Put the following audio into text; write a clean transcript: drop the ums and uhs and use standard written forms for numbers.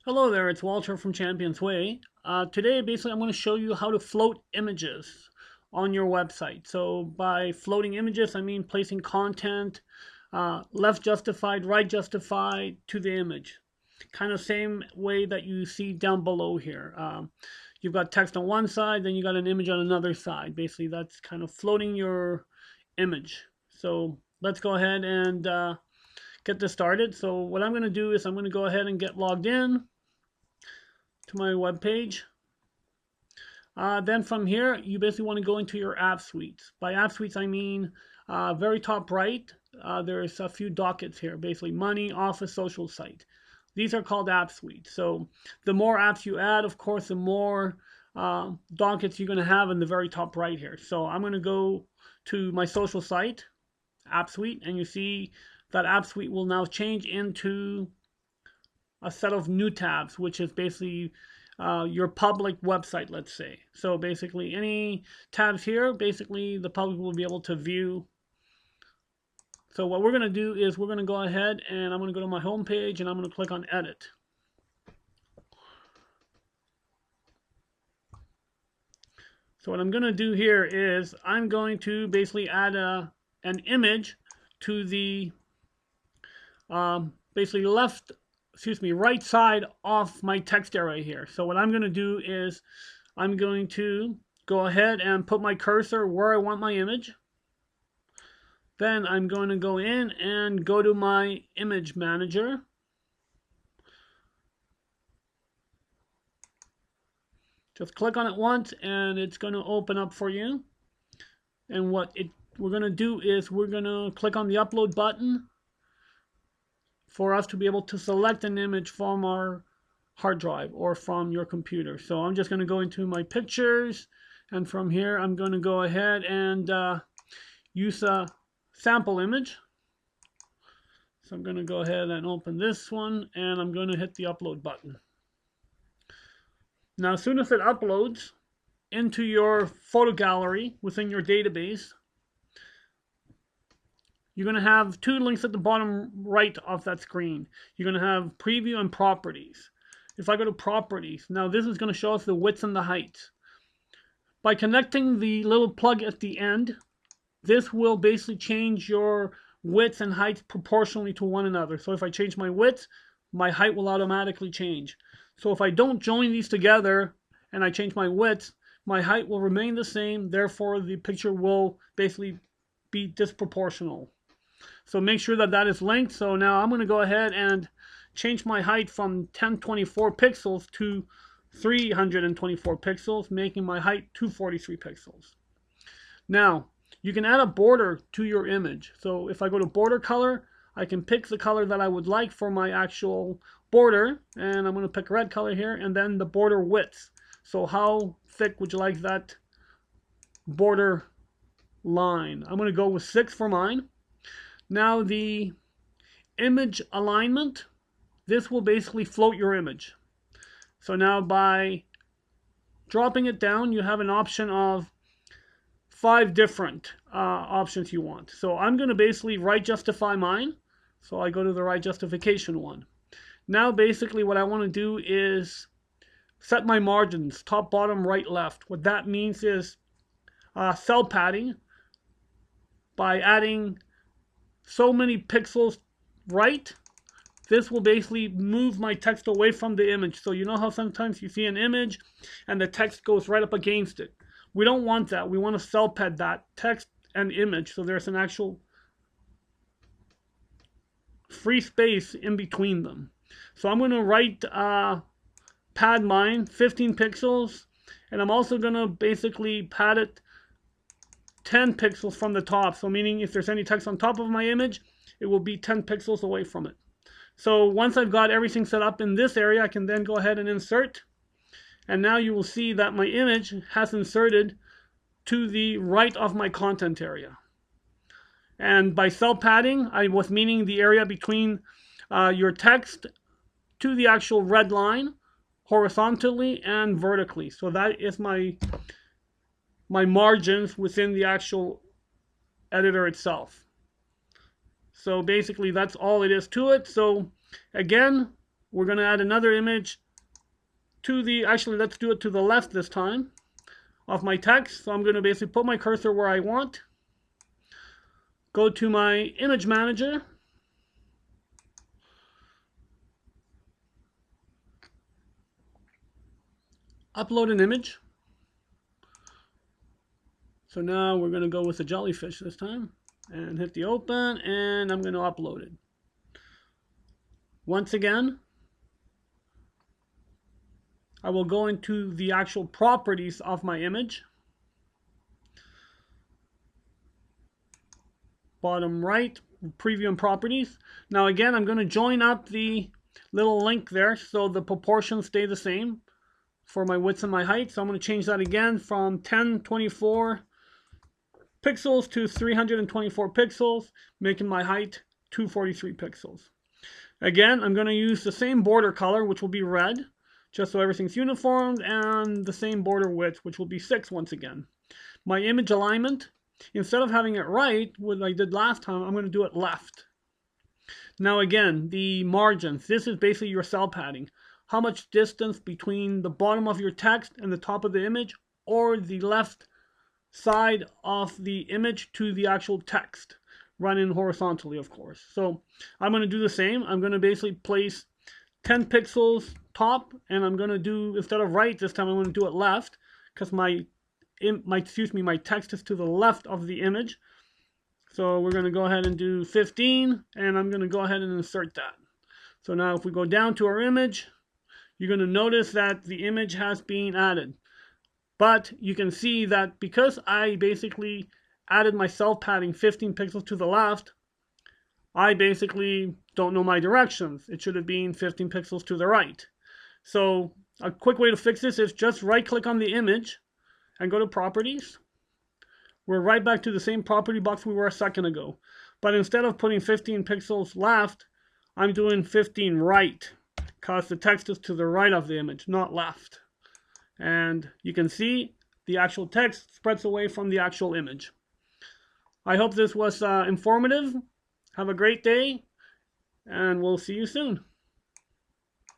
Hello there, it's Walter from Champions Way. Today, basically, I'm going to show you how to float images on your website. So by floating images, I mean placing content left justified, right justified to the image. Kind of same way that you see down below here. You've got text on one side, then you got an image on another side. Basically, that's kind of floating your image. So let's go ahead and get this started. So what I'm going to do is I'm going to go ahead and get logged in to my web page. Then from here, you basically want to go into your app suites. By app suites, I mean very top right, there's a few dockets here, basically money, office, social site. These are called app suites. So the more apps you add, of course, the more dockets you're going to have in the very top right here. So I'm going to go to my social site app suite, and you see that app suite will now change into a set of new tabs, which is basically your public website, let's say. So basically any tabs here, basically the public will be able to view. So what we're going to do is we're going to go ahead and I'm going to go to my home page and I'm going to click on edit. So what I'm going to do here is I'm going to basically add an image to the basically right side off my text area here. So what I'm going to do is I'm going to go ahead and put my cursor where I want my image. Then I'm going to go in and go to my image manager. Just click on it once and it's going to open up for you. And what we're going to do is we're going to click on the upload button for us to be able to select an image from our hard drive or from your computer. So I'm just going to go into my pictures, and from here I'm going to go ahead and use a sample image. So I'm going to go ahead and open this one, and I'm going to hit the upload button. Now as soon as it uploads into your photo gallery within your database, you're going to have two links at the bottom right of that screen. You're going to have preview and properties. If I go to properties, now this is going to show us the width and the height. By connecting the little plug at the end, this will basically change your width and height proportionally to one another. So if I change my width, my height will automatically change. So if I don't join these together and I change my width, my height will remain the same. Therefore, the picture will basically be disproportional. So make sure that that is linked. So now I'm going to go ahead and change my height from 1024 pixels to 324 pixels, making my height 243 pixels. Now, you can add a border to your image. So if I go to border color, I can pick the color that I would like for my actual border. And I'm going to pick red color here, and then the border width. So how thick would you like that border line? I'm going to go with 6 for mine. Now the image alignment, this will basically float your image. So now by dropping it down, you have an option of 5 different options you want. So I'm going to basically right justify mine. So I go to the right justification one. Now basically what I want to do is set my margins, top, bottom, right, left. What that means is cell padding by adding so many pixels right. This will basically move my text away from the image. So you know how sometimes you see an image and the text goes right up against it. We don't want that. We want to cell pad that text and image so there's an actual free space in between them. So I'm going to pad mine 15 pixels, and I'm also going to basically pad it 10 pixels from the top. So meaning if there's any text on top of my image, it will be 10 pixels away from it. So once I've got everything set up in this area, I can then go ahead and insert. And now you will see that my image has inserted to the right of my content area. And by cell padding, I was meaning the area between your text to the actual red line, horizontally and vertically. So that is my margins within the actual editor itself. So basically that's all it is to it. So again, we're going to add another image to the, actually let's do it to the left this time of my text. So I'm going to basically put my cursor where I want, go to my image manager, upload an image. So now we're going to go with the jellyfish this time and hit the open, and I'm going to upload it. Once again, I will go into the actual properties of my image. Bottom right, preview and properties. Now again, I'm going to join up the little link there so the proportions stay the same for my width and my height. So I'm going to change that again from 1024 pixels to 324 pixels, making my height 243 pixels. Again, I'm going to use the same border color, which will be red, just so everything's uniform, and the same border width, which will be 6 once again. My image alignment, instead of having it right, what I did last time, I'm going to do it left. Now again, the margins, this is basically your cell padding. How much distance between the bottom of your text and the top of the image, or the left side of the image to the actual text, running horizontally, of course. So I'm going to do the same. I'm going to basically place 10 pixels top, and I'm going to do, instead of right this time, I'm going to do it left, because my text is to the left of the image. So we're going to go ahead and do 15, and I'm going to go ahead and insert that. So now if we go down to our image, you're going to notice that the image has been added. But you can see that because I basically added my self padding 15 pixels to the left, I basically don't know my directions. It should have been 15 pixels to the right. So a quick way to fix this is just right click on the image and go to properties. We're right back to the same property box we were a second ago. But instead of putting 15 pixels left, I'm doing 15 right, because the text is to the right of the image, not left. And you can see the actual text spreads away from the actual image. I hope this was informative. Have a great day, and we'll see you soon.